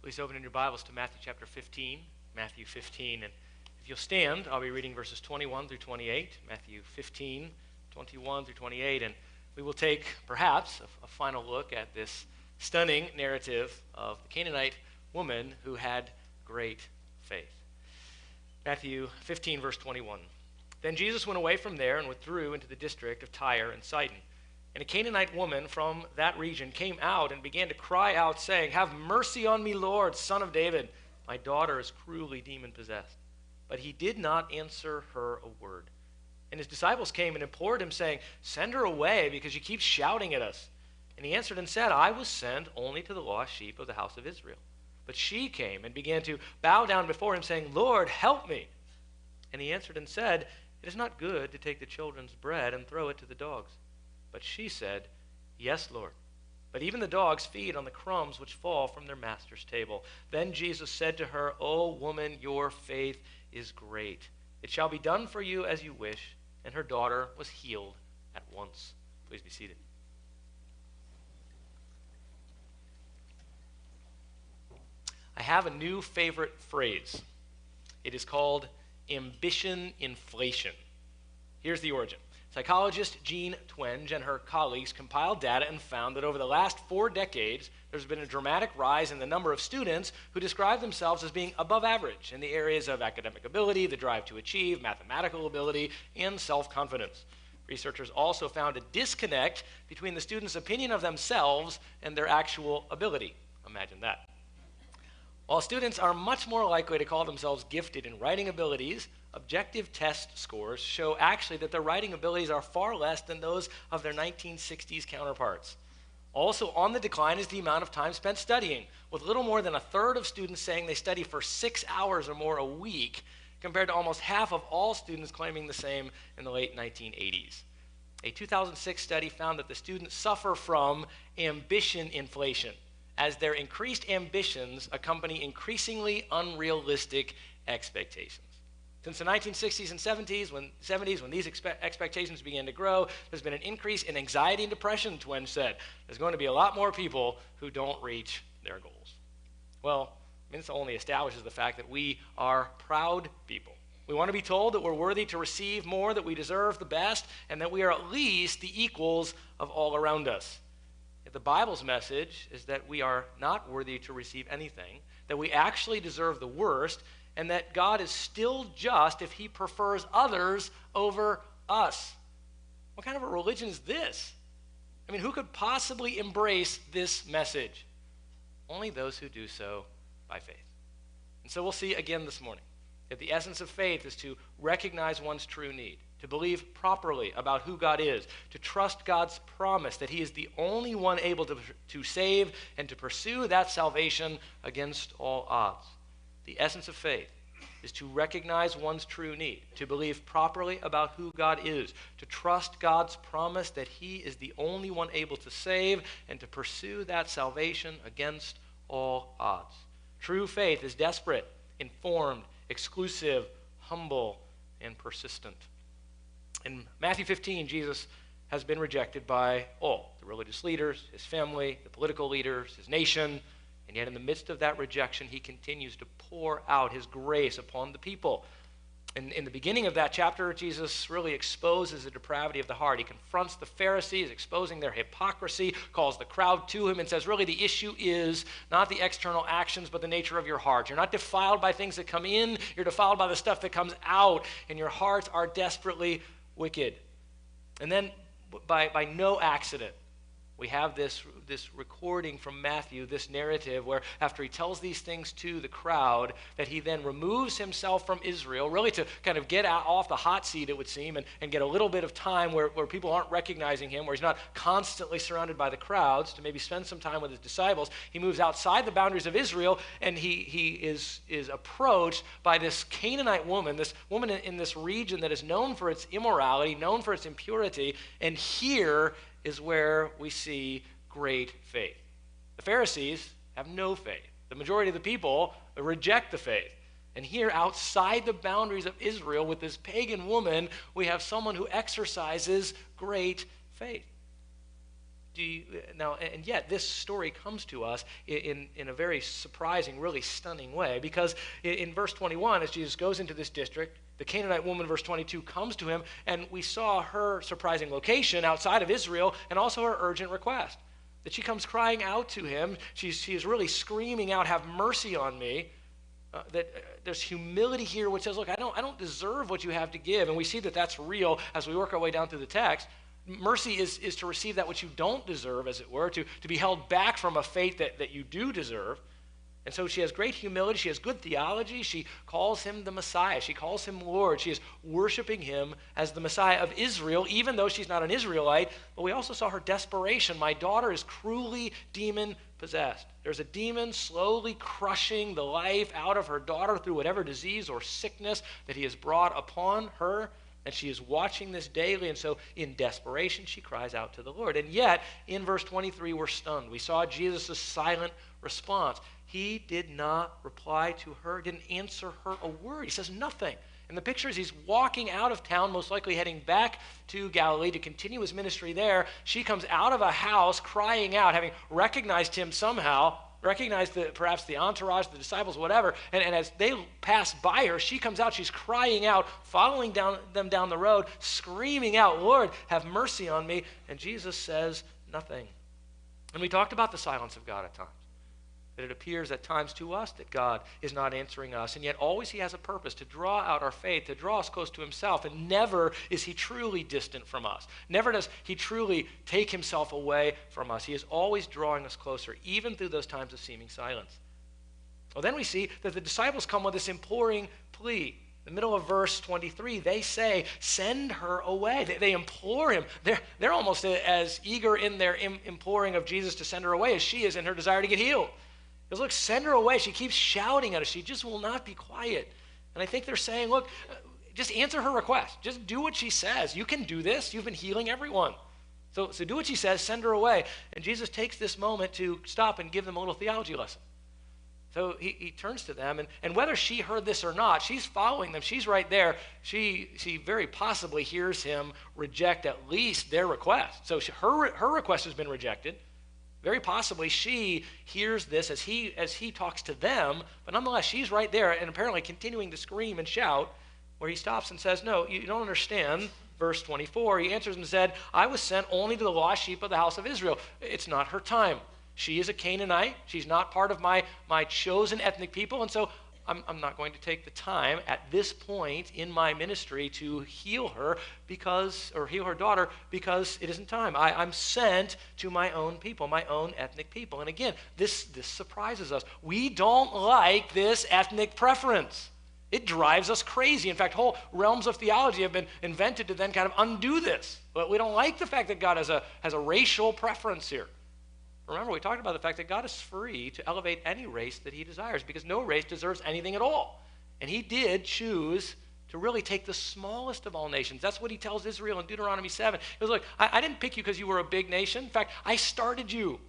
Please open in your Bibles to Matthew chapter 15. Matthew 15. And if you'll stand, I'll be reading verses 21 through 28. Matthew 15, 21 through 28. And we will take, perhaps, a final look at this stunning narrative of the Canaanite woman who had great faith. Matthew 15, verse 21. Then Jesus went away from there and withdrew into the district of Tyre and Sidon. And a Canaanite woman from that region came out and began to cry out, saying, "Have mercy on me, Lord, Son of David. My daughter is cruelly demon-possessed." But he did not answer her a word. And his disciples came and implored him, saying, "Send her away, because she keeps shouting at us." And he answered and said, "I was sent only to the lost sheep of the house of Israel." But she came and began to bow down before him, saying, "Lord, help me." And he answered and said, "It is not good to take the children's bread and throw it to the dogs." But she said, "Yes, Lord. But even the dogs feed on the crumbs which fall from their master's table." Then Jesus said to her, "O woman, your faith is great. It shall be done for you as you wish." And her daughter was healed at once. Please be seated. I have a new favorite phrase. It is called ambition inflation. Here's the origin. Psychologist Jean Twenge and her colleagues compiled data and found that over the last 4 decades, there's been a dramatic rise in the number of students who describe themselves as being above average in the areas of academic ability, the drive to achieve, mathematical ability, and self-confidence. Researchers also found a disconnect between the students' opinion of themselves and their actual ability. Imagine that. While students are much more likely to call themselves gifted in writing abilities, objective test scores show actually that their writing abilities are far less than those of their 1960s counterparts. Also on the decline is the amount of time spent studying, with little more than a third of students saying they study for 6 hours or more a week, compared to almost half of all students claiming the same in the late 1980s. A 2006 study found that the students suffer from ambition inflation, as their increased ambitions accompany increasingly unrealistic expectations. Since the 1960s and 70s, when these expectations began to grow, there's been an increase in anxiety and depression, Twenge said. There's going to be a lot more people who don't reach their goals. Well, this only establishes the fact that we are proud people. We want to be told that we're worthy to receive more, that we deserve the best, and that we are at least the equals of all around us. Yet the Bible's message is that we are not worthy to receive anything, that we actually deserve the worst, and that God is still just if he prefers others over us. What kind of a religion is this? I mean, who could possibly embrace this message? Only those who do so by faith. And so we'll see again this morning that the essence of faith is to recognize one's true need, to believe properly about who God is, to trust God's promise that he is the only one able to save and to pursue that salvation against all odds. The essence of faith is to recognize one's true need, to believe properly about who God is, to trust God's promise that he is the only one able to save, and to pursue that salvation against all odds. True faith is desperate, informed, exclusive, humble, and persistent. In Matthew 15, Jesus has been rejected by all, the religious leaders, his family, the political leaders, his nation, and yet in the midst of that rejection, he continues to pour out his grace upon the people. In the beginning of that chapter, Jesus really exposes the depravity of the heart. He confronts the Pharisees, exposing their hypocrisy, calls the crowd to him, and says, really, the issue is not the external actions, but the nature of your heart. You're not defiled by things that come in, you're defiled by the stuff that comes out, and your hearts are desperately wicked. And then, by no accident, we have this recording from Matthew, this narrative where after he tells these things to the crowd, that he then removes himself from Israel, really to kind of get off the hot seat, it would seem, and get a little bit of time where people aren't recognizing him, where he's not constantly surrounded by the crowds, to maybe spend some time with his disciples. He moves outside the boundaries of Israel, and he is approached by this Canaanite woman, this woman in this region that is known for its immorality, known for its impurity, and here is where we see great faith. The Pharisees have no faith. The majority of the people reject the faith. And here, outside the boundaries of Israel, with this pagan woman, we have someone who exercises great faith. And yet this story comes to us in a very surprising, really stunning way, because in verse 21, as Jesus goes into this district, the Canaanite woman, verse 22, comes to him, and we saw her surprising location outside of Israel, and also her urgent request, that she comes crying out to him. She is really screaming out, "Have mercy on me." There's humility here which says, look, I don't deserve what you have to give. And we see that that's real as we work our way down through the text. Mercy is to receive that which you don't deserve, as it were, to be held back from a fate that you do deserve. And so she has great humility. She has good theology. She calls him the Messiah. She calls him Lord. She is worshiping him as the Messiah of Israel, even though she's not an Israelite. But we also saw her desperation. My daughter is cruelly demon-possessed. There's a demon slowly crushing the life out of her daughter through whatever disease or sickness that he has brought upon her. And she is watching this daily, and so in desperation, she cries out to the Lord. And yet, in verse 23, we're stunned. We saw Jesus' silent response. He did not reply to her, didn't answer her a word. He says nothing. And the picture is he's walking out of town, most likely heading back to Galilee to continue his ministry there. She comes out of a house crying out, having recognized him somehow, recognized perhaps the entourage, the disciples, whatever. And as they pass by her, she comes out, she's crying out, following them down the road, screaming out, "Lord, have mercy on me." And Jesus says nothing. And we talked about the silence of God at times. That it appears at times to us that God is not answering us, and yet always he has a purpose to draw out our faith, to draw us close to himself, and never is he truly distant from us. Never does he truly take himself away from us. He is always drawing us closer, even through those times of seeming silence. Well, then we see that the disciples come with this imploring plea. In the middle of verse 23, they say, "Send her away." They implore him. They're almost as eager in their imploring of Jesus to send her away as she is in her desire to get healed. Because look, send her away. She keeps shouting at us. She just will not be quiet. And I think they're saying, look, just answer her request. Just do what she says. You can do this. You've been healing everyone. So do what she says. Send her away. And Jesus takes this moment to stop and give them a little theology lesson. So he turns to them, and whether she heard this or not, she's following them. She's right there. She very possibly hears him reject at least their request. So her request has been rejected. Very possibly she hears this as he talks to them, but nonetheless she's right there and apparently continuing to scream and shout, where he stops and says, "No, you don't understand." Verse 24, he answers and said, "I was sent only to the lost sheep of the house of Israel." It's not her time. She is a Canaanite. She's not part of my chosen ethnic people, and so I'm not going to take the time at this point in my ministry to heal her heal her daughter because it isn't time. I'm sent to my own people, my own ethnic people. And again, this surprises us. We don't like this ethnic preference. It drives us crazy. In fact, whole realms of theology have been invented to then kind of undo this. But we don't like the fact that God has a racial preference here. Remember, we talked about the fact that God is free to elevate any race that he desires because no race deserves anything at all. And he did choose to really take the smallest of all nations. That's what he tells Israel in Deuteronomy 7. He was like, I didn't pick you because you were a big nation. In fact, I started you.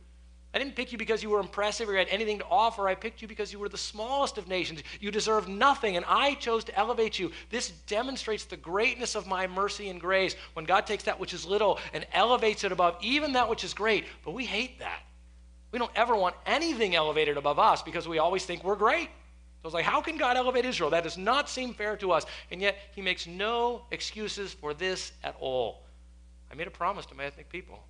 I didn't pick you because you were impressive or had anything to offer. I picked you because you were the smallest of nations. You deserve nothing, and I chose to elevate you. This demonstrates the greatness of my mercy and grace when God takes that which is little and elevates it above even that which is great. But we hate that. We don't ever want anything elevated above us because we always think we're great. So it's like, how can God elevate Israel? That does not seem fair to us. And yet he makes no excuses for this at all. I made a promise to my ethnic people.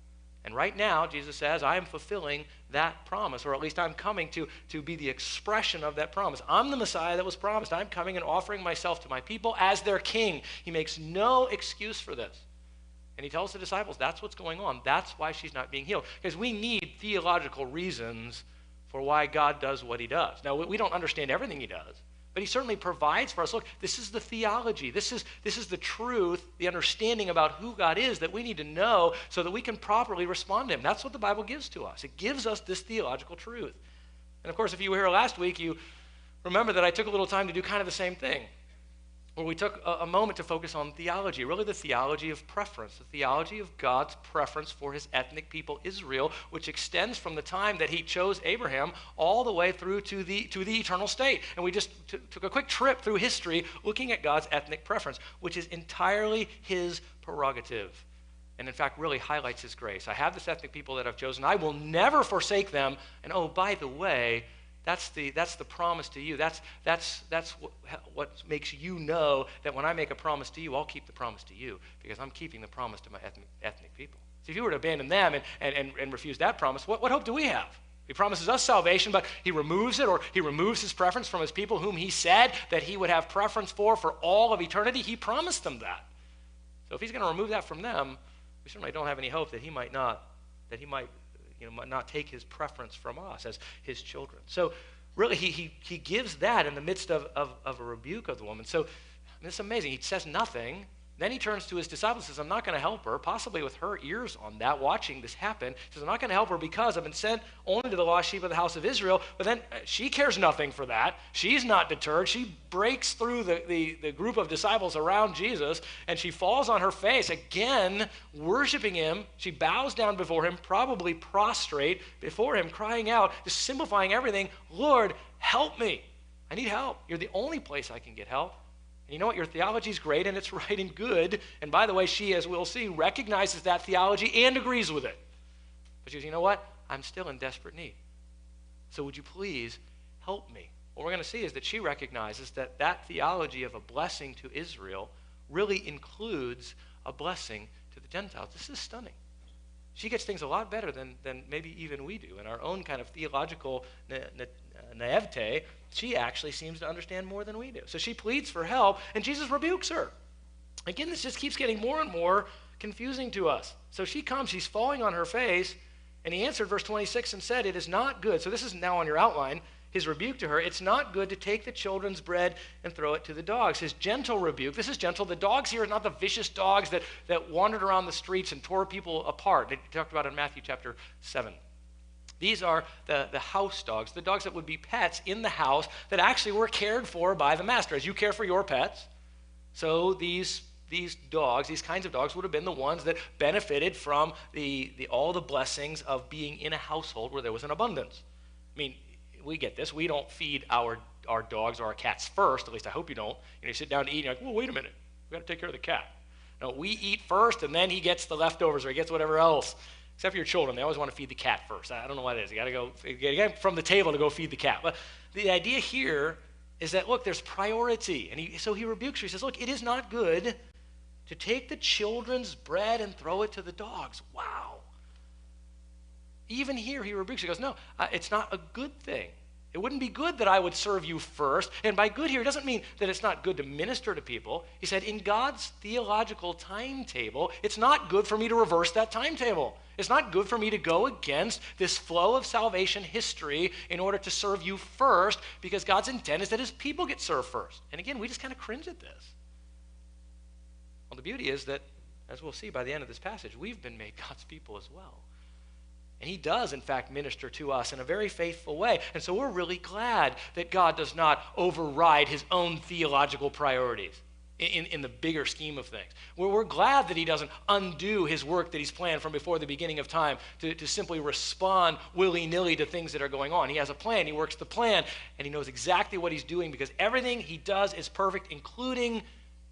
And right now, Jesus says, I am fulfilling that promise, or at least I'm coming to be the expression of that promise. I'm the Messiah that was promised. I'm coming and offering myself to my people as their king. He makes no excuse for this. And he tells the disciples, that's what's going on. That's why she's not being healed. Because we need theological reasons for why God does what he does. Now, we don't understand everything he does, but he certainly provides for us. Look, this is the theology. This is the truth, the understanding about who God is that we need to know so that we can properly respond to him. That's what the Bible gives to us. It gives us this theological truth. And of course, if you were here last week, you remember that I took a little time to do kind of the same thing, where we took a moment to focus on theology, really the theology of preference, the theology of God's preference for his ethnic people, Israel, which extends from the time that he chose Abraham all the way through to the eternal state. And we just took a quick trip through history looking at God's ethnic preference, which is entirely his prerogative. and in fact really highlights his grace. I have this ethnic people that I've chosen. I will never forsake them. And oh, by the way, that's the promise to you. That's what makes you know that when I make a promise to you, I'll keep the promise to you, because I'm keeping the promise to my ethnic people. See, if you were to abandon them and refuse that promise, what hope do we have? He promises us salvation, but he removes it, or he removes his preference from his people whom he said that he would have preference for all of eternity. He promised them that. So if he's going to remove that from them, we certainly don't have any hope that he might not take his preference from us as his children. So really, he gives that in the midst of a rebuke of the woman. So it's amazing. He says nothing. Then he turns to his disciples and says, I'm not going to help her, possibly with her ears on that, watching this happen. He says, I'm not going to help her because I've been sent only to the lost sheep of the house of Israel. But then she cares nothing for that. She's not deterred. She breaks through the group of disciples around Jesus, and she falls on her face, again, worshiping him. She bows down before him, probably prostrate before him, crying out, just simplifying everything, Lord, help me. I need help. You're the only place I can get help. And you know what? Your theology is great, and it's right and good. And by the way, she, as we'll see, recognizes that theology and agrees with it. But she says, you know what? I'm still in desperate need. So would you please help me? What we're going to see is that she recognizes that that theology of a blessing to Israel really includes a blessing to the Gentiles. This is stunning. She gets things a lot better than maybe even we do. In our own kind of theological naivete, she actually seems to understand more than we do. So she pleads for help, and Jesus rebukes her. Again, this just keeps getting more and more confusing to us. So she comes, she's falling on her face, and he answered, verse 26, and said, it is not good. So this is now on your outline, his rebuke to her. It's not good to take the children's bread and throw it to the dogs. His gentle rebuke. This is gentle. The dogs here are not the vicious dogs that wandered around the streets and tore people apart. They talked about it in Matthew chapter 7. These are the house dogs, the dogs that would be pets in the house that actually were cared for by the master, as you care for your pets. So these dogs, these kinds of dogs, would have been the ones that benefited from all the blessings of being in a household where there was an abundance. I mean, we get this. We don't feed our dogs or our cats first. At least I hope you don't. You sit down to eat, and you're like, well, wait a minute. We've got to take care of the cat. No, we eat first, and then he gets the leftovers, or he gets whatever else. Except for your children, they always want to feed the cat first. I don't know what it is. You got to get from the table to go feed the cat. But the idea here is that, look, there's priority. And so he rebukes her. He says, look, it is not good to take the children's bread and throw it to the dogs. Wow. Even here, he rebukes her. He goes, no, it's not a good thing. It wouldn't be good that I would serve you first. And by good here, it doesn't mean that it's not good to minister to people. He said, in God's theological timetable, it's not good for me to reverse that timetable. It's not good for me to go against this flow of salvation history in order to serve you first, because God's intent is that his people get served first. And again, we just kind of cringe at this. Well, the beauty is that, as we'll see by the end of this passage, we've been made God's people as well. And he does, in fact, minister to us in a very faithful way. And so we're really glad that God does not override his own theological priorities in the bigger scheme of things. We're glad that he doesn't undo his work that he's planned from before the beginning of time to simply respond willy-nilly to things that are going on. He has a plan. He works the plan, and he knows exactly what he's doing, because everything he does is perfect, including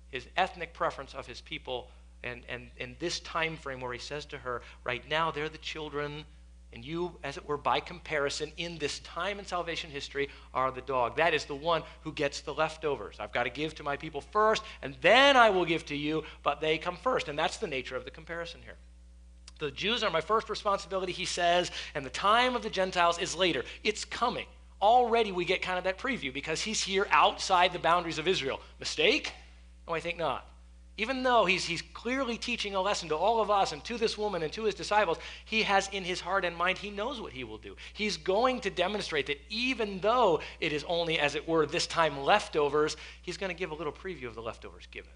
his ethnic preference of his people and this time frame where he says to her, right now they're the children, and you, as it were, by comparison, in this time in salvation history, are the dog. That is the one who gets the leftovers. I've got to give to my people first, and then I will give to you, but they come first. And that's the nature of the comparison here. The Jews are my first responsibility, he says, and the time of the Gentiles is later. It's coming. Already we get kind of that preview, because he's here outside the boundaries of Israel. Mistake? No, I think not. Even though he's clearly teaching a lesson to all of us and to this woman and to his disciples, he has in his heart and mind, he knows what he will do. He's going to demonstrate that even though it is only, as it were, this time leftovers, he's going to give a little preview of the leftovers given.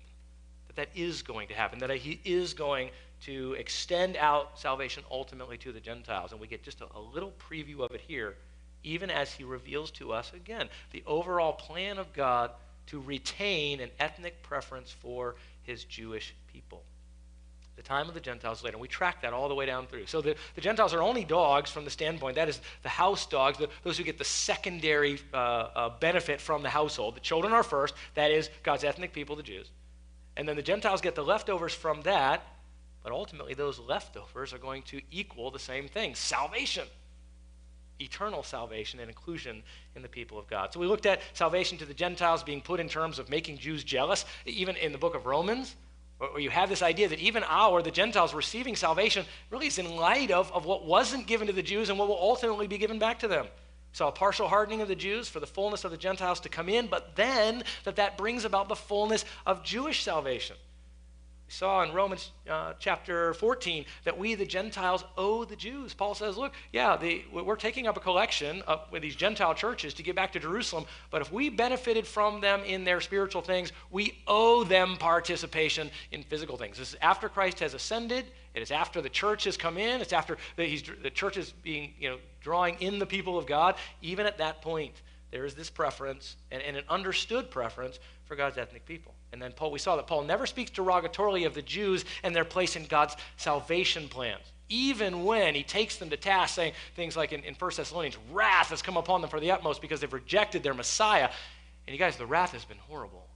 That is going to happen, that he is going to extend out salvation ultimately to the Gentiles. And we get just a little preview of it here, even as he reveals to us, again, the overall plan of God to retain an ethnic preference for his Jewish people. The time of the Gentiles later. And we track that all the way down through. So the Gentiles are only dogs from the standpoint, that is the house dogs, those who get the secondary benefit from the household. The children are first, that is God's ethnic people, the Jews. And then the Gentiles get the leftovers from that, But ultimately, those leftovers are going to equal the same thing: salvation, eternal salvation and inclusion in the people of God. So we looked at salvation to the Gentiles being put in terms of making Jews jealous, even in the book of Romans, where you have this idea that even the Gentiles receiving salvation really is in light of what wasn't given to the Jews and what will ultimately be given back to them. We saw a partial hardening of the Jews for the fullness of the Gentiles to come in, but then that brings about the fullness of Jewish salvation. We saw in Romans chapter 14 that we, the Gentiles, owe the Jews. Paul says, look, we're taking up a collection with these Gentile churches to get back to Jerusalem, but if we benefited from them in their spiritual things, we owe them participation in physical things. This is after Christ has ascended. It is after the church has come in. It's after the church is being, drawing in the people of God. Even at that point, there is this preference and an understood preference for God's ethnic people. And then we saw that Paul never speaks derogatorily of the Jews and their place in God's salvation plans, even when he takes them to task, saying things like in 1 Thessalonians, wrath has come upon them for the utmost because they've rejected their Messiah. And you guys, the wrath has been horrible.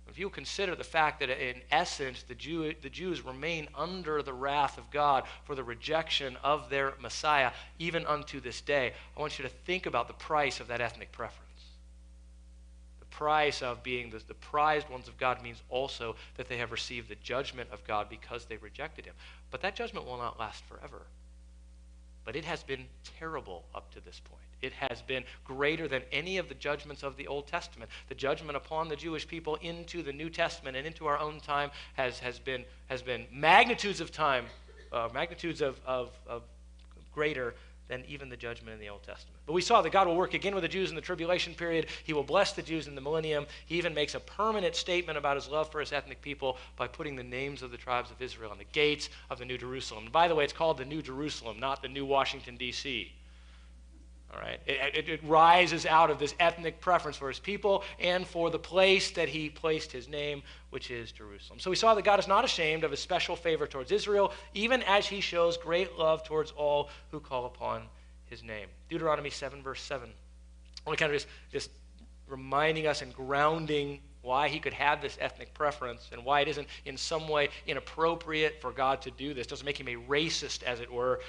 If you consider the fact that in essence the Jews remain under the wrath of God for the rejection of their Messiah, even unto this day, I want you to think about the price of that ethnic preference. The price of being the prized ones of God means also that they have received the judgment of God because they rejected him. But that judgment will not last forever. But it has been terrible up to this point. It has been greater than any of the judgments of the Old Testament. The judgment upon the Jewish people into the New Testament and into our own time has been magnitudes of time, magnitudes of greater than even the judgment in the Old Testament. But we saw that God will work again with the Jews in the tribulation period. He will bless the Jews in the millennium. He even makes a permanent statement about his love for his ethnic people by putting the names of the tribes of Israel on the gates of the New Jerusalem. And by the way, it's called the New Jerusalem, not the New Washington, D.C. All right, it rises out of this ethnic preference for his people and for the place that he placed his name, which is Jerusalem. So we saw that God is not ashamed of his special favor towards Israel, even as he shows great love towards all who call upon his name. Deuteronomy 7, verse 7. Only kind of just reminding us and grounding why he could have this ethnic preference and why it isn't in some way inappropriate for God to do this. It doesn't make him a racist, as it were.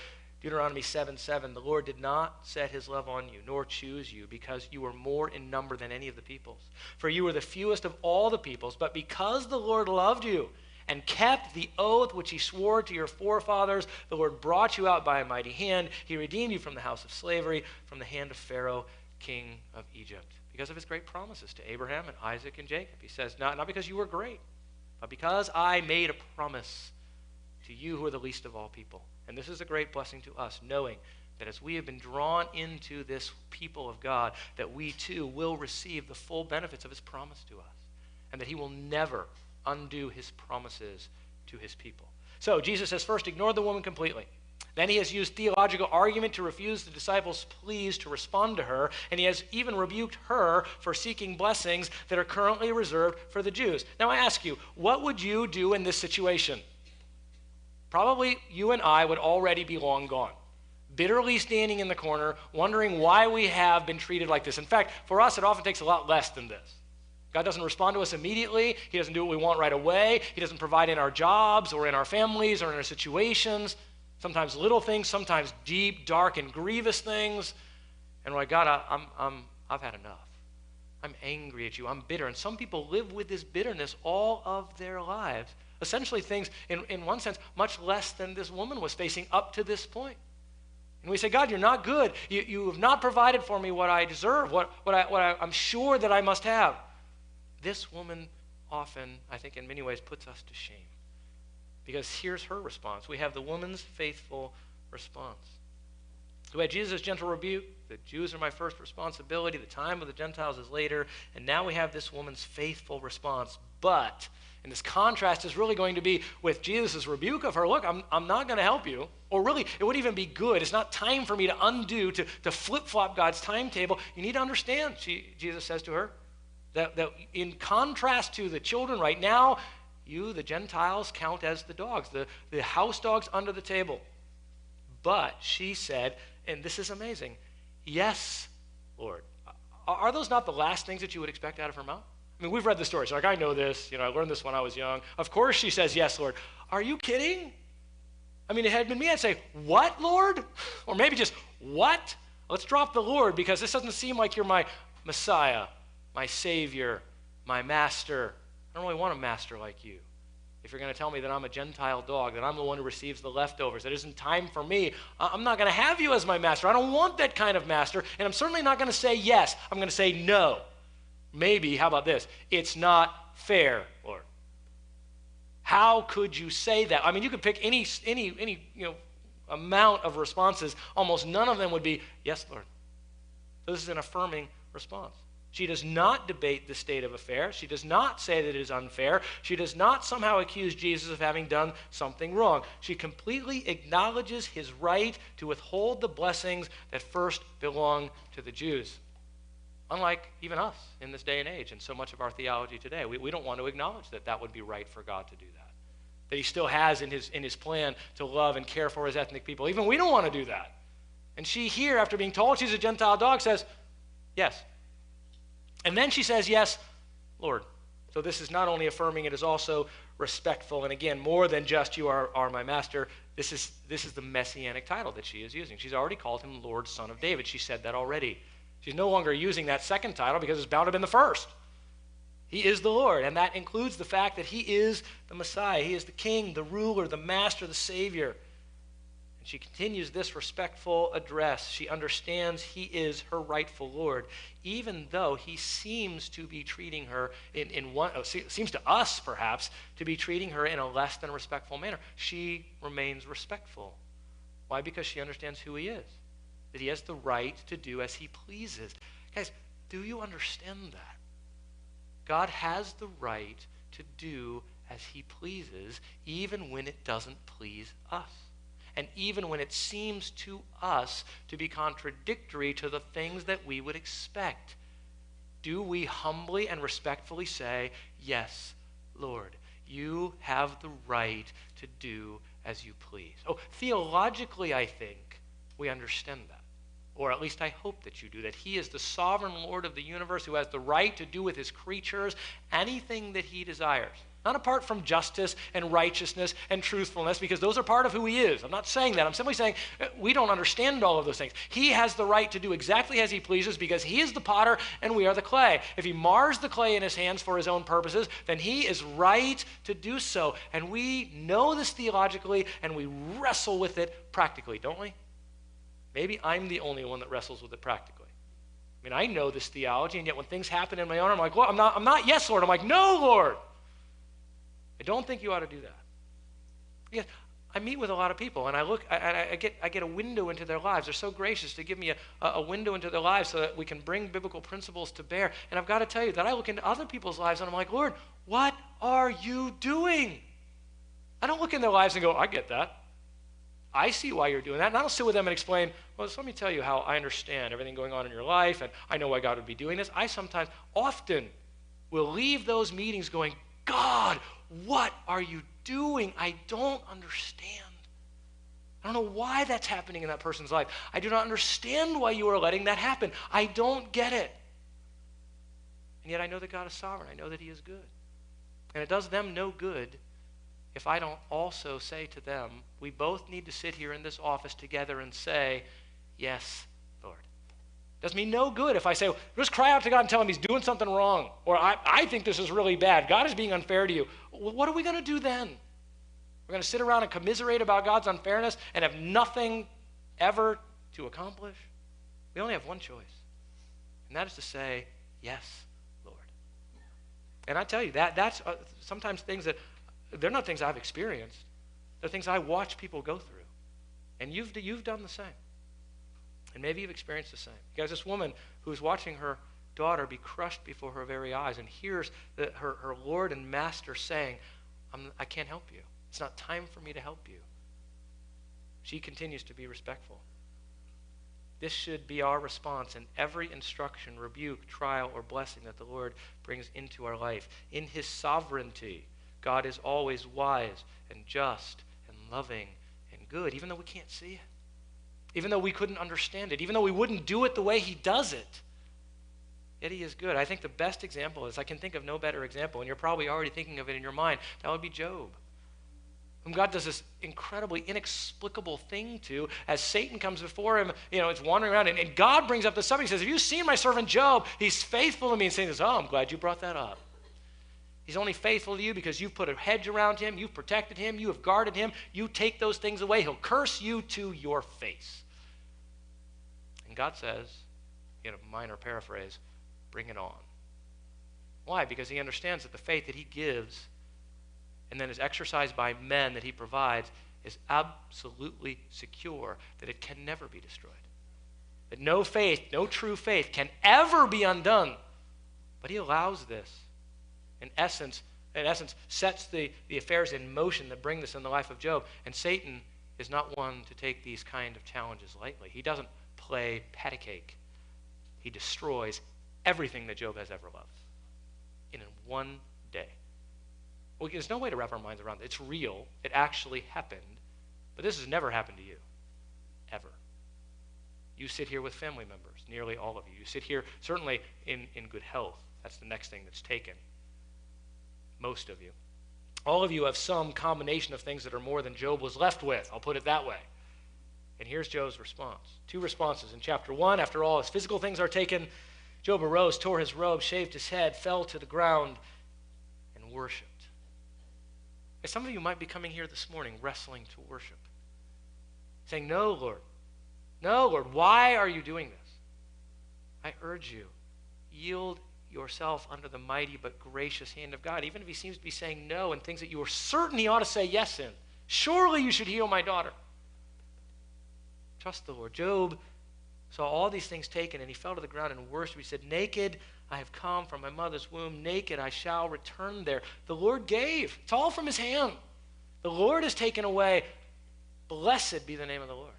Deuteronomy 7:7, the Lord did not set his love on you, nor choose you, because you were more in number than any of the peoples. For you were the fewest of all the peoples, but because the Lord loved you and kept the oath which he swore to your forefathers, the Lord brought you out by a mighty hand. He redeemed you from the house of slavery, from the hand of Pharaoh, king of Egypt. Because of his great promises to Abraham and Isaac and Jacob. He says, not because you were great, but because I made a promise to you who are the least of all people. And this is a great blessing to us, knowing that as we have been drawn into this people of God, that we too will receive the full benefits of his promise to us, and that he will never undo his promises to his people. So Jesus has first ignored the woman completely. Then he has used theological argument to refuse the disciples' pleas to respond to her, and he has even rebuked her for seeking blessings that are currently reserved for the Jews. Now I ask you, what would you do in this situation? Probably you and I would already be long gone, bitterly standing in the corner, wondering why we have been treated like this. In fact, for us, it often takes a lot less than this. God doesn't respond to us immediately. He doesn't do what we want right away. He doesn't provide in our jobs or in our families or in our situations. Sometimes little things, sometimes deep, dark, and grievous things. And we're like, God, I've had enough. I'm angry at you. I'm bitter. And some people live with this bitterness all of their lives. Essentially things, in one sense, much less than this woman was facing up to this point. And we say, God, you're not good. You have not provided for me what I deserve, what I'm sure that I must have. This woman often, I think in many ways, puts us to shame. Because here's her response. We have the woman's faithful response. So we had Jesus' gentle rebuke. The Jews are my first responsibility. The time of the Gentiles is later. And now we have this woman's faithful response. But, and this contrast is really going to be with Jesus' rebuke of her. Look, I'm not going to help you. Or really, it wouldn't even be good. It's not time for me to undo, to flip-flop God's timetable. You need to understand, Jesus says to her, that in contrast to the children right now, you, the Gentiles, count as the dogs, the house dogs under the table. But she said, and this is amazing, yes, Lord. Are those not the last things that you would expect out of her mouth? I mean, we've read the stories. Like, I know this. I learned this when I was young. Of course she says, yes, Lord. Are you kidding? I mean, it had been me, I'd say, what, Lord? Or maybe just, what? Let's drop the Lord, because this doesn't seem like you're my Messiah, my Savior, my Master. I don't really want a master like you. If you're going to tell me that I'm a Gentile dog, that I'm the one who receives the leftovers, that isn't time for me, I'm not going to have you as my master. I don't want that kind of master, and I'm certainly not going to say yes. I'm going to say no. Maybe, how about this? It's not fair, Lord. How could you say that? I mean, you could pick any amount of responses. Almost none of them would be, yes, Lord. So this is an affirming response. She does not debate the state of affairs. She does not say that it is unfair. She does not somehow accuse Jesus of having done something wrong. She completely acknowledges his right to withhold the blessings that first belong to the Jews. Unlike even us in this day and age and so much of our theology today. We don't want to acknowledge that that would be right for God to do that. That he still has in his plan to love and care for his ethnic people. Even we don't want to do that. And she here, after being told she's a Gentile dog, says, yes. And then she says, yes, Lord. So this is not only affirming, it is also respectful. And again, more than just you are my master, this is the messianic title that she is using. She's already called him Lord, Son of David. She said that already. She's no longer using that second title because it's bound to have been the first. He is the Lord, and that includes the fact that he is the Messiah. He is the King, the ruler, the Master, the Savior. And she continues this respectful address. She understands he is her rightful Lord, even though he seems to be treating her seems to us perhaps to be treating her in a less than respectful manner. She remains respectful. Why? Because she understands who he is, that he has the right to do as he pleases. Guys, do you understand that? God has the right to do as he pleases, even when it doesn't please us. And even when it seems to us to be contradictory to the things that we would expect. Do we humbly and respectfully say, yes, Lord, you have the right to do as you please? Oh, theologically, I think we understand that. Or at least I hope that you do, that he is the sovereign Lord of the universe who has the right to do with his creatures anything that he desires. Not apart from justice and righteousness and truthfulness, because those are part of who he is. I'm not saying that. I'm simply saying we don't understand all of those things. He has the right to do exactly as he pleases because he is the potter and we are the clay. If he mars the clay in his hands for his own purposes, then he is right to do so. And we know this theologically and we wrestle with it practically, don't we? Maybe I'm the only one that wrestles with it practically. I mean, I know this theology, and yet when things happen in my own, I'm like, well, I'm not yes, Lord. I'm like, no, Lord. I don't think you ought to do that. Because I meet with a lot of people, and I get a window into their lives. They're so gracious to give me a window into their lives so that we can bring biblical principles to bear. And I've got to tell you that I look into other people's lives, and I'm like, Lord, what are you doing? I don't look in their lives and go, I get that. I see why you're doing that. And I don't sit with them and explain, well, just let me tell you how I understand everything going on in your life, and I know why God would be doing this. I often will leave those meetings going, God, what are you doing? I don't understand. I don't know why that's happening in that person's life. I do not understand why you are letting that happen. I don't get it. And yet I know that God is sovereign. I know that he is good. And it does them no good if I don't also say to them, we both need to sit here in this office together and say, yes, Lord. It does me no good if I say, just cry out to God and tell him he's doing something wrong, or I think this is really bad. God is being unfair to you. Well, what are we going to do then? We're going to sit around and commiserate about God's unfairness and have nothing ever to accomplish? We only have one choice, and that is to say, yes, Lord. And I tell you, that's sometimes things that they're not things I've experienced. They're things I watch people go through. And you've done the same. And maybe you've experienced the same. Guys, this woman who's watching her daughter be crushed before her very eyes and hears her Lord and Master saying, I can't help you. It's not time for me to help you. She continues to be respectful. This should be our response in every instruction, rebuke, trial, or blessing that the Lord brings into our life. In his sovereignty, God is always wise and just and loving and good, even though we can't see it, even though we couldn't understand it, even though we wouldn't do it the way he does it. yet he is good. I think the best example is, I can think of no better example, and you're probably already thinking of it in your mind. That would be Job, whom God does this incredibly inexplicable thing to as Satan comes before him. It's wandering around, and God brings up the subject. He says, have you seen my servant Job? He's faithful to me. And Satan says, oh, I'm glad you brought that up. He's only faithful to you because you've put a hedge around him, you've protected him, you have guarded him. You take those things away, he'll curse you to your face. And God says, in a minor paraphrase, bring it on. Why? Because he understands that the faith that he gives and then is exercised by men that he provides is absolutely secure, that it can never be destroyed. That no faith, no true faith can ever be undone. But he allows this. In essence, sets the affairs in motion that bring this in the life of Job. And Satan is not one to take these kind of challenges lightly. He doesn't play patty cake. He destroys everything that Job has ever loved in one day. Well, there's no way to wrap our minds around it. It's real. It actually happened. But this has never happened to you, ever. You sit here with family members, nearly all of you. You sit here certainly in good health. That's the next thing that's taken. Most of you. All of you have some combination of things that are more than Job was left with. I'll put it that way. And here's Job's response. Two responses. In chapter 1, after all his physical things are taken, Job arose, tore his robe, shaved his head, fell to the ground, and worshiped. And some of you might be coming here this morning wrestling to worship. Saying, no, Lord, why are you doing this? I urge you, yield yourself under the mighty but gracious hand of God, even if he seems to be saying no and things that you are certain he ought to say yes in. Surely you should heal my daughter. Trust the Lord. Job saw all these things taken, and he fell to the ground and worshiped. He said, naked I have come from my mother's womb, naked I shall return there. The Lord gave. It's all from his hand. The Lord has taken away. Blessed be the name of the Lord.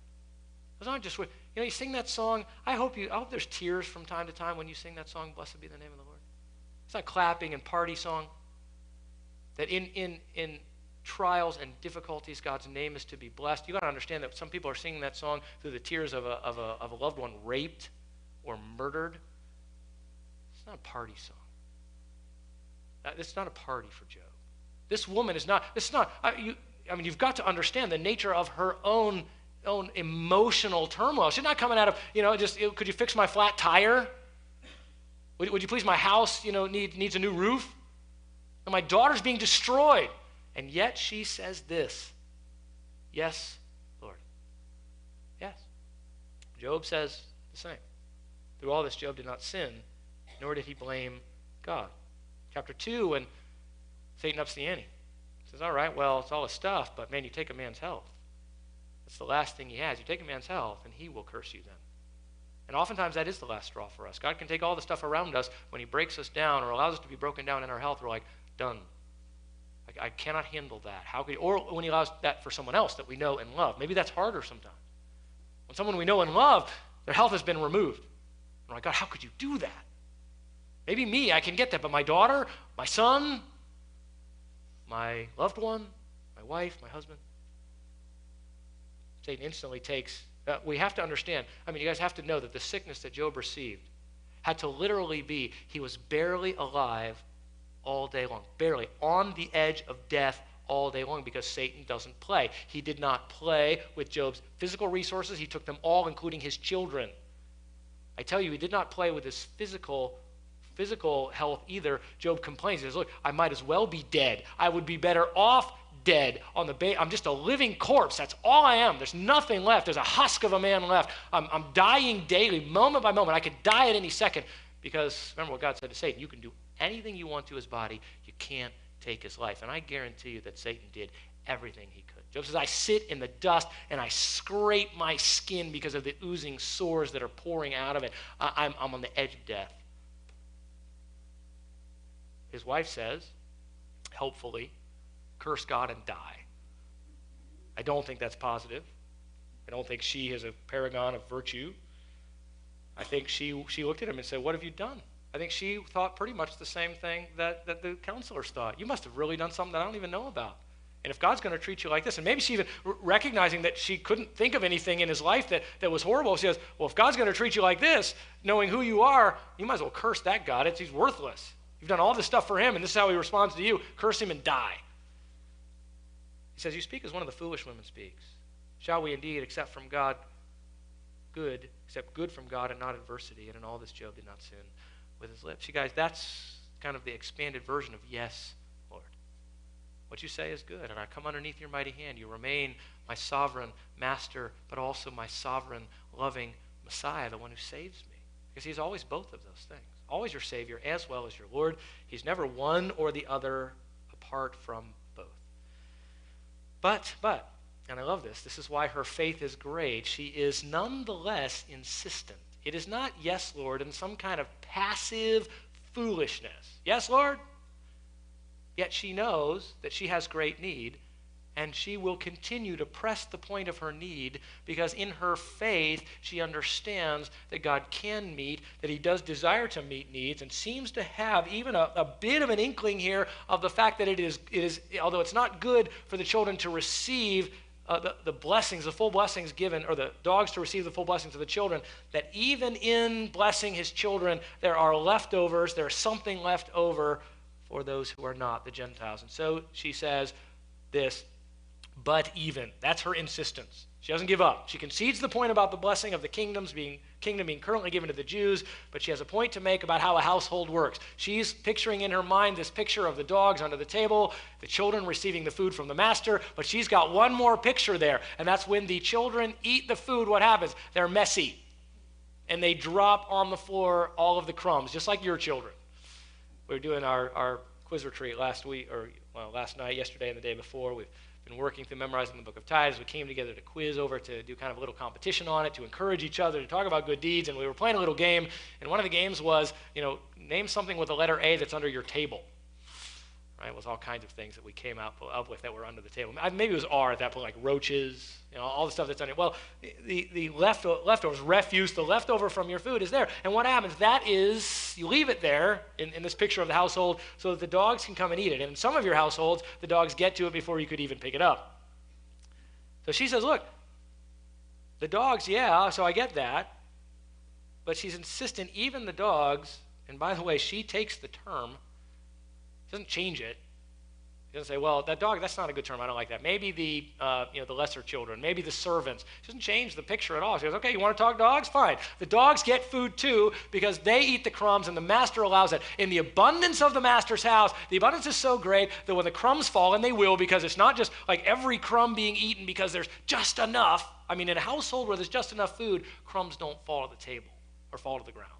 Those aren't just words. You sing that song. I hope there's tears from time to time when you sing that song, Blessed be the name of the Lord. It's not clapping and party song. That in trials and difficulties, God's name is to be blessed. You got to understand that some people are singing that song through the tears of a loved one raped or murdered. It's not a party song. It's not a party for Job. This woman is not. You've got to understand the nature of her own emotional turmoil. She's not coming out of, could you fix my flat tire? Would you please, my house, needs a new roof? And my daughter's being destroyed. And yet she says this, yes, Lord. Yes. Job says the same. Through all this, Job did not sin, nor did he blame God. Chapter 2, when Satan ups the ante. He says, all right, well, it's all his stuff, but man, you take a man's health. It's the last thing he has. You take a man's health, and he will curse you then. And oftentimes that is the last straw for us. God can take all the stuff around us. When he breaks us down or allows us to be broken down in our health, we're like, done. I cannot handle that. How could he? Or when he allows that for someone else that we know and love. Maybe that's harder sometimes. When someone we know and love, their health has been removed. We're like, God, how could you do that? Maybe me, I can get that, but my daughter, my son, my loved one, my wife, my husband, Satan instantly takes, we have to understand, you guys have to know that the sickness that Job received had to literally be, he was barely alive all day long, barely on the edge of death all day long, because Satan doesn't play. He did not play with Job's physical resources. He took them all, including his children. I tell you, he did not play with his physical health either. Job complains. He says, look, I might as well be dead. I would be better off dead on the bed. I'm just a living corpse. That's all I am. There's nothing left. There's a husk of a man left. I'm dying daily, moment by moment. I could die at any second, because remember what God said to Satan, you can do anything you want to his body. You can't take his life. And I guarantee you that Satan did everything he could. Job says, I sit in the dust and I scrape my skin because of the oozing sores that are pouring out of it. I'm on the edge of death. His wife says, helpfully, curse God and die. I don't think that's positive. I don't think she is a paragon of virtue. I think she looked at him and said, what have you done? I think she thought pretty much the same thing that the counselors thought. You must have really done something that I don't even know about. And if God's going to treat you like this, and maybe she even recognizing that she couldn't think of anything in his life that was horrible, she says, well, if God's going to treat you like this, knowing who you are, you might as well curse that God. He's worthless. You've done all this stuff for him, and this is how he responds to you. Curse him and die. He says, you speak as one of the foolish women speaks. Shall we indeed accept from God accept good from God and not adversity? And in all this Job did not sin with his lips. You guys, that's kind of the expanded version of yes, Lord. What you say is good, and I come underneath your mighty hand. You remain my sovereign master, but also my sovereign, loving Messiah, the one who saves me. Because he's always both of those things. Always your Savior as well as your Lord. He's never one or the other apart from both. But, and I love this is why her faith is great. She is nonetheless insistent. It is not yes, Lord, in some kind of passive foolishness. Yes, Lord? Yet she knows that she has great need, and she will continue to press the point of her need because in her faith, she understands that God can meet, that he does desire to meet needs, and seems to have even a bit of an inkling here of the fact that it is, although it's not good for the children to receive the blessings, the full blessings given, or the dogs to receive the full blessings of the children, that even in blessing his children, there are leftovers, there's something left over for those who are not, the Gentiles. And so she says this, but even. That's her insistence. She doesn't give up. She concedes the point about the blessing of the kingdom being currently given to the Jews, but she has a point to make about how a household works. She's picturing in her mind this picture of the dogs under the table, the children receiving the food from the master, but she's got one more picture there, and that's when the children eat the food, what happens? They're messy, and they drop on the floor all of the crumbs, just like your children. We were doing our quiz retreat last night, yesterday, and the day before. We've been working through memorizing the book of tithes. We came together to quiz over to do kind of a little competition on it, to encourage each other, to talk about good deeds, and we were playing a little game, and one of the games was, name something with the letter A that's under your table. Right? It was all kinds of things that we came up with that were under the table. Maybe it was R at that point, like roaches, all the stuff that's under it. Well, the leftovers, refuse, the leftover from your food is there. And what happens? That is, you leave it there in this picture of the household so that the dogs can come and eat it. And in some of your households, the dogs get to it before you could even pick it up. So she says, look, the dogs, yeah, so I get that. But she's insistent, even the dogs, and by the way, she takes the term, doesn't change it. He doesn't say, well, that dog, that's not a good term. I don't like that. Maybe the lesser children, maybe the servants. She doesn't change the picture at all. She goes, okay, you want to talk dogs? Fine. The dogs get food too because they eat the crumbs and the master allows it. In the abundance of the master's house, the abundance is so great that when the crumbs fall, and they will, because it's not just like every crumb being eaten because there's just enough. I mean, in a household where there's just enough food, crumbs don't fall to the table or fall to the ground.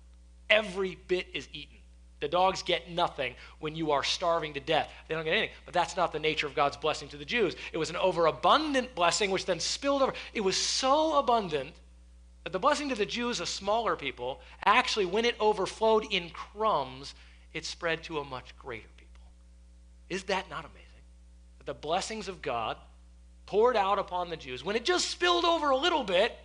Every bit is eaten. The dogs get nothing when you are starving to death. They don't get anything. But that's not the nature of God's blessing to the Jews. It was an overabundant blessing which then spilled over. It was so abundant that the blessing to the Jews, a smaller people, actually, when it overflowed in crumbs, it spread to a much greater people. Is that not amazing? That the blessings of God poured out upon the Jews, when it just spilled over a little bit,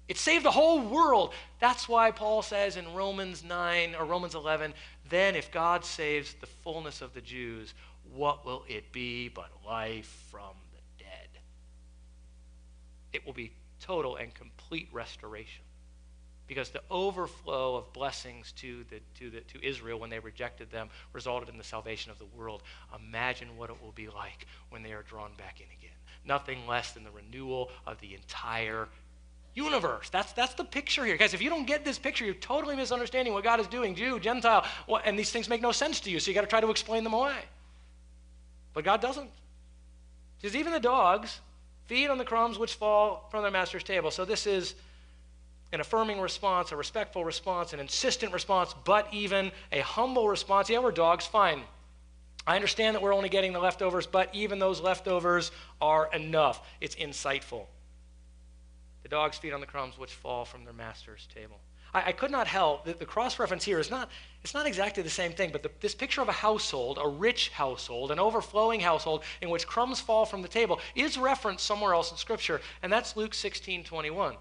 it saved the whole world. That's why Paul says in Romans 9 or Romans 11, then if God saves the fullness of the Jews, what will it be but life from the dead? It will be total and complete restoration. Because the overflow of blessings to Israel when they rejected them resulted in the salvation of the world. Imagine what it will be like when they are drawn back in again. Nothing less than the renewal of the entire universe. That's the picture here. Guys, if you don't get this picture, you're totally misunderstanding what God is doing. Jew, Gentile, and these things make no sense to you, so you got to try to explain them away. But God doesn't. Because even the dogs feed on the crumbs which fall from their master's table. So this is an affirming response, a respectful response, an insistent response, but even a humble response. Yeah, we're dogs, fine. I understand that we're only getting the leftovers, but even those leftovers are enough. It's insightful. The dogs feed on the crumbs which fall from their master's table. I could not help, the cross-reference here is not exactly the same thing, but this picture of a household, a rich household, an overflowing household in which crumbs fall from the table is referenced somewhere else in Scripture, and that's Luke 16:21.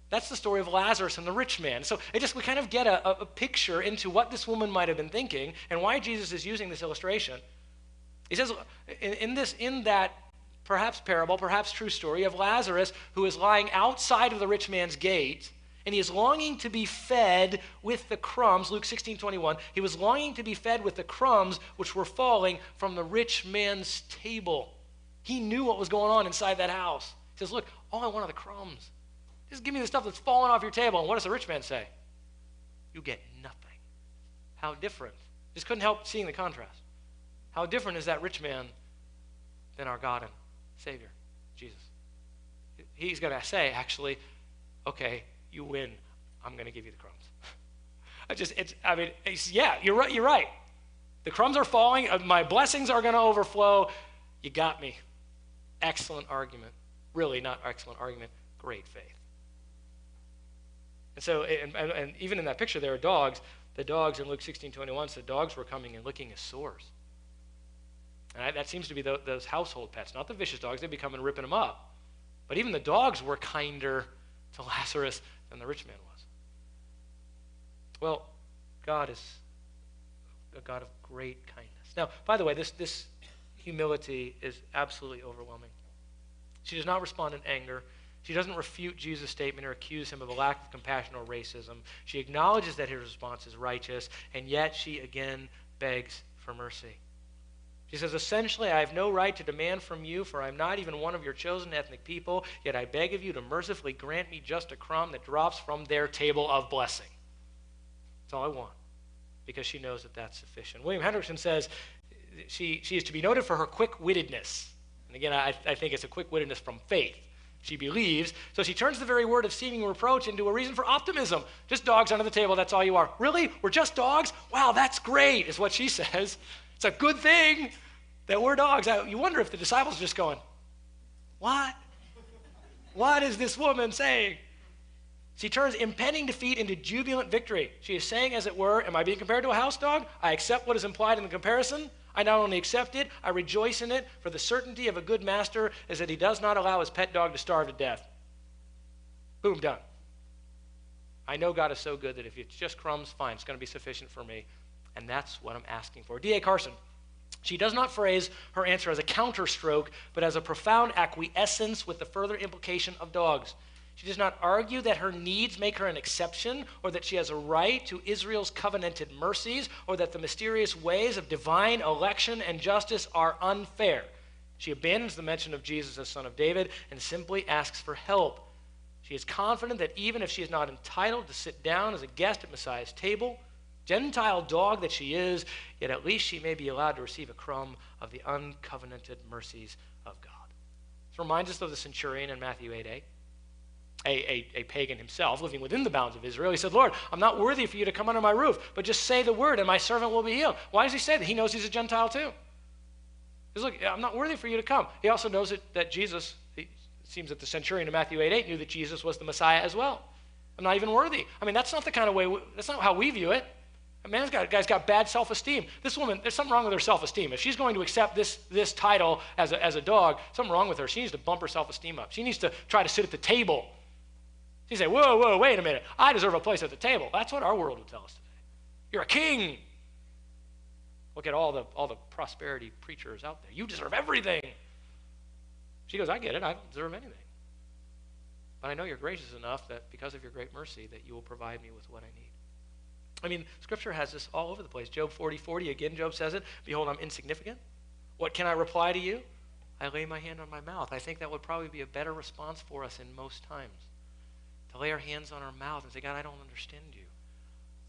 That's the story of Lazarus and the rich man. So we kind of get a picture into what this woman might have been thinking and why Jesus is using this illustration. He says, in that perhaps parable, perhaps true story of Lazarus, who is lying outside of the rich man's gate, and he is longing to be fed with the crumbs. Luke 16:21. He was longing to be fed with the crumbs which were falling from the rich man's table. He knew what was going on inside that house. He says, look, all I want are the crumbs. Just give me the stuff that's falling off your table. And what does the rich man say? You get nothing. How different. Just couldn't help seeing the contrast. How different is that rich man than our God and Savior, Jesus? He's going to say, actually, okay, you win. I'm going to give you the crumbs. Yeah, you're right. You're right. The crumbs are falling. My blessings are going to overflow. You got me. Excellent argument. Really, not excellent argument. Great faith. And so, and even in that picture, there are dogs. The dogs in Luke 16:21 said dogs were coming and licking his sores. And that seems to be those household pets, not the vicious dogs. They'd be coming and ripping them up. But even the dogs were kinder to Lazarus than the rich man was. Well, God is a God of great kindness. Now, by the way, this humility is absolutely overwhelming. She does not respond in anger. She doesn't refute Jesus' statement or accuse him of a lack of compassion or racism. She acknowledges that his response is righteous, and yet she again begs for mercy. She says, essentially, I have no right to demand from you, for I am not even one of your chosen ethnic people, yet I beg of you to mercifully grant me just a crumb that drops from their table of blessing. That's all I want, because she knows that that's sufficient. William Hendrickson says she is to be noted for her quick-wittedness. And again, I think it's a quick-wittedness from faith. She believes, so she turns the very word of seeming reproach into a reason for optimism. Just dogs under the table, that's all you are. Really? We're just dogs? Wow, that's great, is what she says. It's a good thing that we're dogs. You wonder if the disciples are just going, what? What is this woman saying? She turns impending defeat into jubilant victory. She is saying, as it were, am I being compared to a house dog? I accept what is implied in the comparison. I not only accept it, I rejoice in it, for the certainty of a good master is that he does not allow his pet dog to starve to death. Boom, done. I know God is so good that if it's just crumbs, fine, it's going to be sufficient for me. And that's what I'm asking for. D.A. Carson, she does not phrase her answer as a counterstroke, but as a profound acquiescence with the further implication of dogs. She does not argue that her needs make her an exception, or that she has a right to Israel's covenanted mercies, or that the mysterious ways of divine election and justice are unfair. She abandons the mention of Jesus as Son of David and simply asks for help. She is confident that even if she is not entitled to sit down as a guest at Messiah's table, Gentile dog that she is, yet at least she may be allowed to receive a crumb of the uncovenanted mercies of God. This reminds us of the centurion in Matthew 8:8. A pagan himself, living within the bounds of Israel. He said, Lord, I'm not worthy for you to come under my roof, but just say the word and my servant will be healed. Why does he say that? He knows he's a Gentile too. He says, look, I'm not worthy for you to come. He also knows that Jesus, it seems that the centurion in Matthew 8:8 knew that Jesus was the Messiah as well. I'm not even worthy. I mean, that's not the kind of way, that's not how we view it. A guy's got bad self-esteem. This woman, there's something wrong with her self-esteem. If she's going to accept this title as a dog, something wrong with her. She needs to bump her self-esteem up. She needs to try to sit at the table. She say, whoa, wait a minute. I deserve a place at the table. That's what our world would tell us today. You're a king. Look at all the prosperity preachers out there. You deserve everything. She goes, I get it. I don't deserve anything. But I know you're gracious enough that because of your great mercy that you will provide me with what I need. I mean, Scripture has this all over the place. Job 40:40, again, Job says it. Behold, I'm insignificant. What can I reply to you? I lay my hand on my mouth. I think that would probably be a better response for us in most times. To lay our hands on our mouth and say, God, I don't understand you.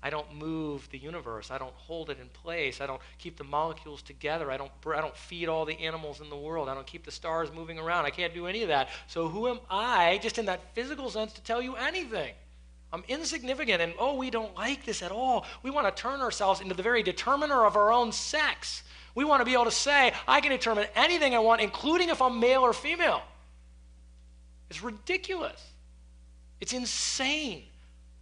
I don't move the universe. I don't hold it in place. I don't keep the molecules together. I don't feed all the animals in the world. I don't keep the stars moving around. I can't do any of that. So who am I, just in that physical sense, to tell you anything? I'm insignificant, and we don't like this at all. We want to turn ourselves into the very determiner of our own sex. We want to be able to say, I can determine anything I want, including if I'm male or female. It's ridiculous. It's insane.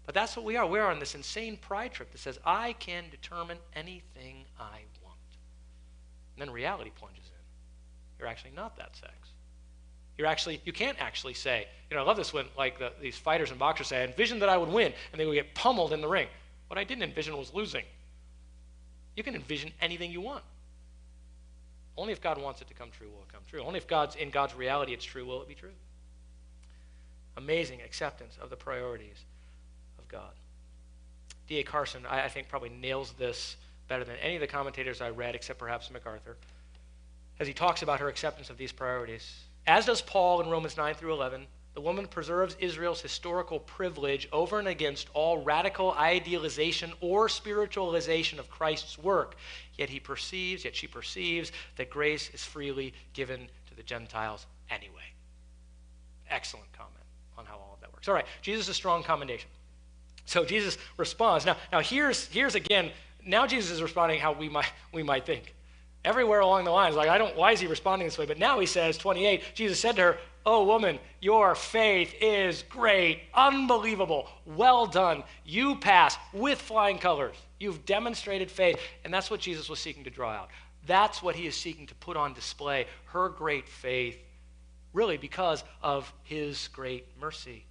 But that's what we are. We're on this insane pride trip that says, I can determine anything I want. And then reality plunges in. You're actually not that sex. You can't actually say, I love this when these fighters and boxers say, I envisioned that I would win, and they would get pummeled in the ring. What I didn't envision was losing. You can envision anything you want. Only if God wants it to come true will it come true. Only if in God's reality it's true will it be true. Amazing acceptance of the priorities of God. D.A. Carson, I think, probably nails this better than any of the commentators I read, except perhaps MacArthur, as he talks about her acceptance of these priorities. As does Paul in Romans 9 through 11, the woman preserves Israel's historical privilege over and against all radical idealization or spiritualization of Christ's work. Yet she perceives that grace is freely given to the Gentiles anyway. Excellent comment on how all of that works. All right, Jesus' strong commendation. So Jesus responds. Now here's again, now Jesus is responding how we might think. Everywhere along the lines, why is he responding this way? But now he says, 28, Jesus said to her, "Oh, woman, your faith is great, unbelievable, well done. You pass with flying colors. You've demonstrated faith." And that's what Jesus was seeking to draw out. That's what he is seeking to put on display, her great faith, really because of his great mercy.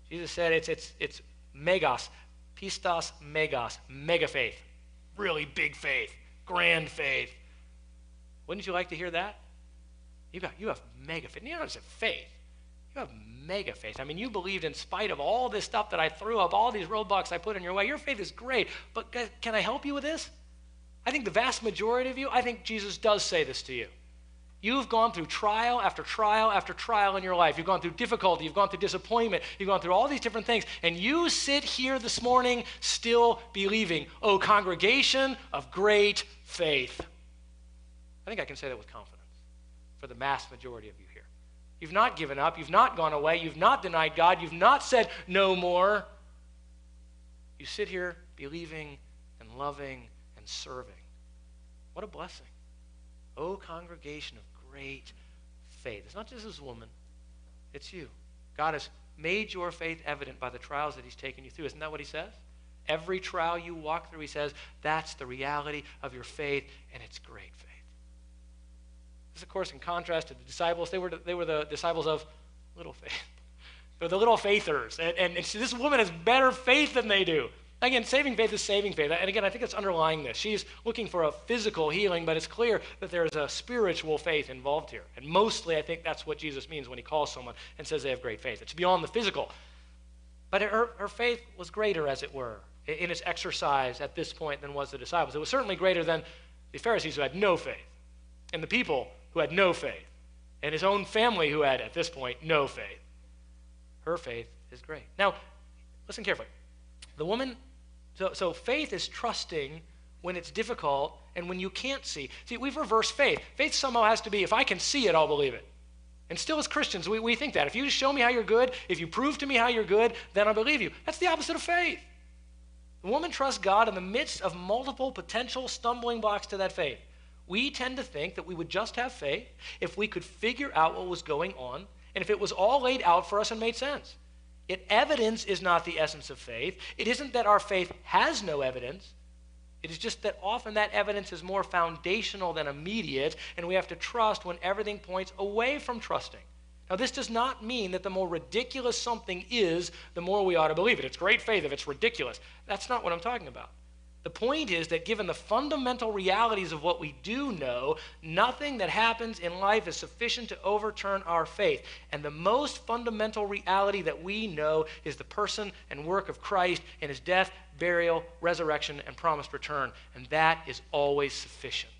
Jesus said it's megos, pistos megos, mega faith, really big faith, grand faith. Wouldn't you like to hear that? You have mega faith. You don't just have faith. You have mega faith. I mean, you believed in spite of all this stuff that I threw up, all these roadblocks I put in your way. Your faith is great, but can I help you with this? I think the vast majority of you, I think Jesus does say this to you. You've gone through trial after trial after trial in your life. You've gone through difficulty. You've gone through disappointment. You've gone through all these different things. And you sit here this morning still believing, "Oh, congregation of great faith." I think I can say that with confidence for the vast majority of you here. You've not given up. You've not gone away. You've not denied God. You've not said no more. You sit here believing and loving and serving. What a blessing. Oh, congregation of great faith. It's not just this woman. It's you. God has made your faith evident by the trials that he's taken you through. Isn't that what he says? Every trial you walk through, he says, that's the reality of your faith, and it's great faith. This, of course, in contrast to the disciples, they were the disciples of little faith. They're the little faithers. And this woman has better faith than they do. Again, saving faith is saving faith. And again, I think it's underlying this. She's looking for a physical healing, but it's clear that there's a spiritual faith involved here. And mostly, I think that's what Jesus means when he calls someone and says they have great faith. It's beyond the physical. But her faith was greater, as it were, in its exercise at this point than was the disciples. It was certainly greater than the Pharisees who had no faith, and the people who had no faith, and his own family who had, at this point, no faith. Her faith is great. Now, listen carefully. The woman, so faith is trusting when it's difficult and when you can't see. See, we've reversed faith. Faith somehow has to be, if I can see it, I'll believe it. And still as Christians, we think that. If you just show me how you're good, if you prove to me how you're good, then I'll believe you. That's the opposite of faith. The woman trusts God in the midst of multiple potential stumbling blocks to that faith. We tend to think that we would just have faith if we could figure out what was going on and if it was all laid out for us and made sense. Yet evidence is not the essence of faith. It isn't that our faith has no evidence. It is just that often that evidence is more foundational than immediate, and we have to trust when everything points away from trusting. Now, this does not mean that the more ridiculous something is, the more we ought to believe it. It's great faith if it's ridiculous. That's not what I'm talking about. The point is that given the fundamental realities of what we do know, nothing that happens in life is sufficient to overturn our faith. And the most fundamental reality that we know is the person and work of Christ in his death, burial, resurrection, and promised return. And that is always sufficient.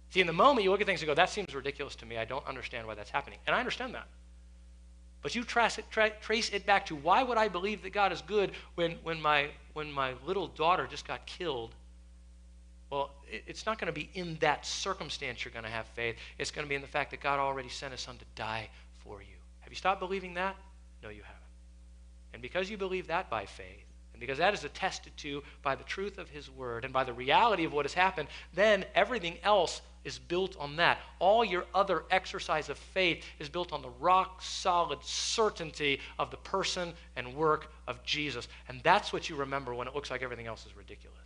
See, in the moment you look at things and go, that seems ridiculous to me. I don't understand why that's happening. And I understand that. But you trace it back to, why would I believe that God is good when my little daughter just got killed? Well, it's not going to be in that circumstance you're going to have faith. It's going to be in the fact that God already sent his son to die for you. Have you stopped believing that? No, you haven't. And because you believe that by faith, and because that is attested to by the truth of his word and by the reality of what has happened, then everything else is built on that. All your other exercise of faith is built on the rock-solid certainty of the person and work of Jesus. And that's what you remember when it looks like everything else is ridiculous.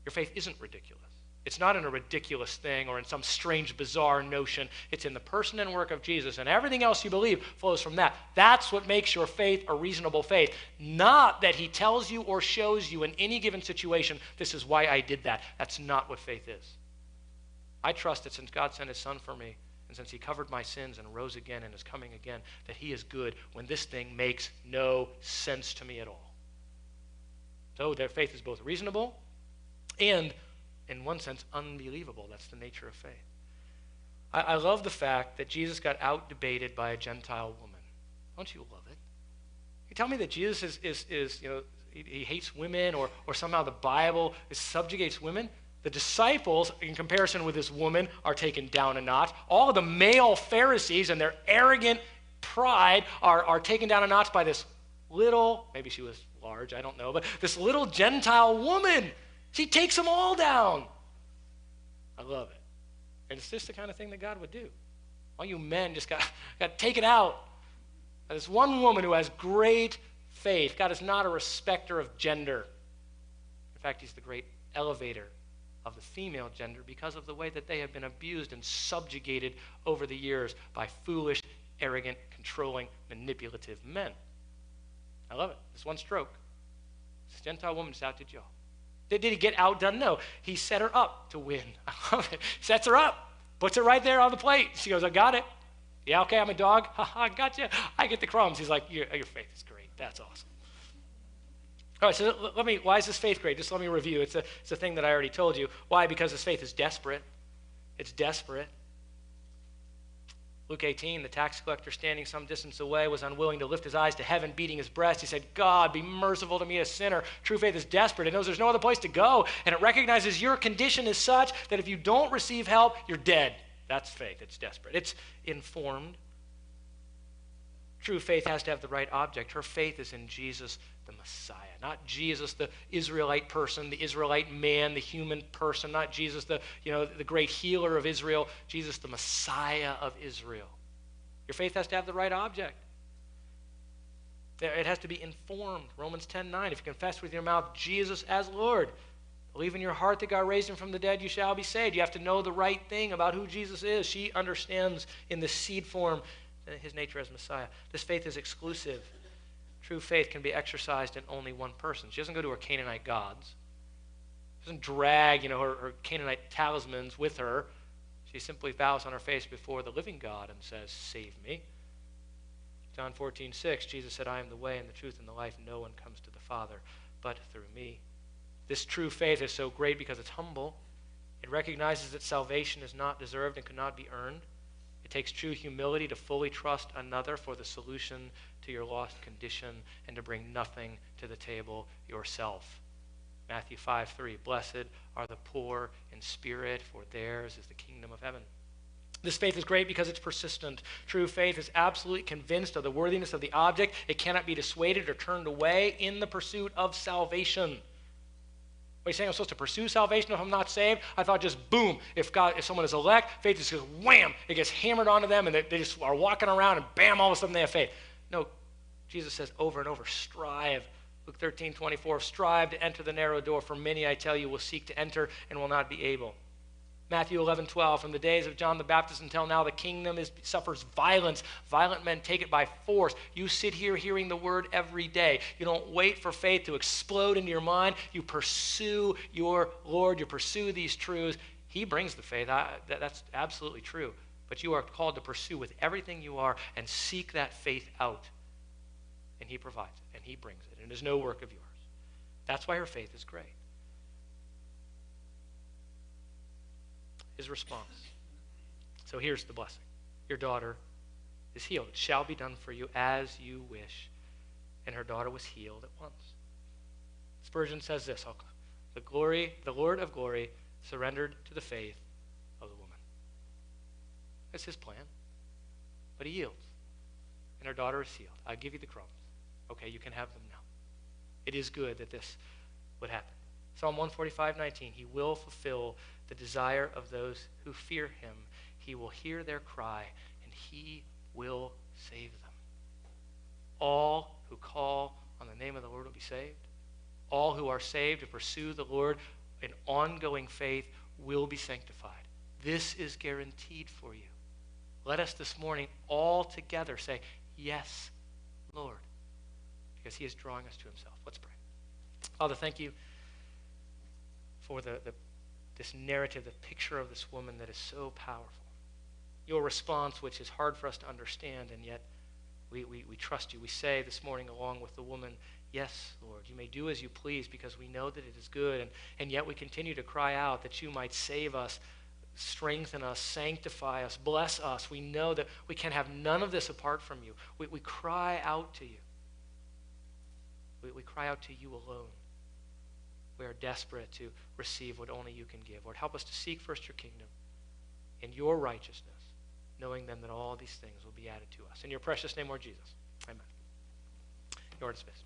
Your faith isn't ridiculous. It's not in a ridiculous thing or in some strange, bizarre notion. It's in the person and work of Jesus, and everything else you believe flows from that. That's what makes your faith a reasonable faith. Not that he tells you or shows you in any given situation, this is why I did that. That's not what faith is. I trust that since God sent his son for me, and since he covered my sins and rose again and is coming again, that he is good when this thing makes no sense to me at all. So their faith is both reasonable and, in one sense, unbelievable. That's the nature of faith. I love the fact that Jesus got out-debated by a Gentile woman. Don't you love it? You tell me that Jesus is he hates women or somehow the Bible subjugates women? The disciples, in comparison with this woman, are taken down a notch. All of the male Pharisees and their arrogant pride are taken down a notch by this little, maybe she was large, I don't know, but this little Gentile woman. She takes them all down. I love it. And it's just the kind of thing that God would do. All you men just got taken out by this one woman who has great faith. God is not a respecter of gender. In fact, he's the great elevator of the female gender because of the way that they have been abused and subjugated over the years by foolish, arrogant, controlling, manipulative men. I love it. This one stroke. This Gentile woman just outdid y'all. Did he get outdone? No. He set her up to win. I love it. Sets her up. Puts it right there on the plate. She goes, I got it. Yeah, okay, I'm a dog. I got you. I get the crumbs. He's like, your faith is great. That's awesome. All right, so why is this faith great? Just let me review. It's a thing that I already told you. Why? Because this faith is desperate. It's desperate. Luke 18, the tax collector standing some distance away was unwilling to lift his eyes to heaven, beating his breast. He said, God, be merciful to me, a sinner. True faith is desperate. It knows there's no other place to go, and it recognizes your condition is such that if you don't receive help, you're dead. That's faith. It's desperate. It's informed. True faith has to have the right object. Her faith is in Jesus, the Messiah. Not Jesus, the Israelite person, the Israelite man, the human person. Not Jesus, the great healer of Israel. Jesus, the Messiah of Israel. Your faith has to have the right object. It has to be informed. Romans 10:9. If you confess with your mouth Jesus as Lord, believe in your heart that God raised him from the dead, you shall be saved. You have to know the right thing about who Jesus is. She understands in the seed form his nature as Messiah. This faith is exclusive. True faith can be exercised in only one person. She doesn't go to her Canaanite gods. She doesn't drag, her Canaanite talismans with her. She simply bows on her face before the living God and says, save me. John 14:6, Jesus said, I am the way and the truth and the life. No one comes to the Father but through me. This true faith is so great because it's humble. It recognizes that salvation is not deserved and cannot be earned. It takes true humility to fully trust another for the solution to your lost condition and to bring nothing to the table yourself. Matthew 5:3, blessed are the poor in spirit, for theirs is the kingdom of heaven. This faith is great because it's persistent. True faith is absolutely convinced of the worthiness of the object. It cannot be dissuaded or turned away in the pursuit of salvation. What are you saying? I'm supposed to pursue salvation if I'm not saved? I thought just boom, if someone is elect, faith just goes wham, it gets hammered onto them and they just are walking around and bam, all of a sudden they have faith. No, Jesus says over and over, strive. Luke 13:24, strive to enter the narrow door, for many, I tell you, will seek to enter and will not be able. Matthew 11:12, from the days of John the Baptist until now, the kingdom suffers violence. Violent men take it by force. You sit here hearing the word every day. You don't wait for faith to explode into your mind. You pursue your Lord. You pursue these truths. He brings the faith. That's absolutely true. But you are called to pursue with everything you are and seek that faith out. And he provides it, and he brings it. And it is no work of yours. That's why her faith is great. His response. So here's the blessing. Your daughter is healed. It shall be done for you as you wish. And her daughter was healed at once. Spurgeon says this, the Lord of glory surrendered to the faith of the woman. That's his plan. But he yields. And her daughter is healed. I'll give you the crumbs. Okay, you can have them now. It is good that this would happen. Psalm 145:19, he will fulfill the desire of those who fear him. He will hear their cry, and he will save them. All who call on the name of the Lord will be saved. All who are saved to pursue the Lord in ongoing faith will be sanctified. This is guaranteed for you. Let us this morning all together say, yes, Lord, because he is drawing us to himself. Let's pray. Father, thank you for the this narrative, the picture of this woman that is so powerful. Your response, which is hard for us to understand, and yet we trust you. We say this morning along with the woman, yes, Lord, you may do as you please because we know that it is good, and yet we continue to cry out that you might save us, strengthen us, sanctify us, bless us. We know that we can have none of this apart from you. We cry out to you. We cry out to you alone. We are desperate to receive what only you can give. Lord, help us to seek first your kingdom and your righteousness, knowing then that all these things will be added to us. In your precious name, Lord Jesus. Amen. You are dismissed.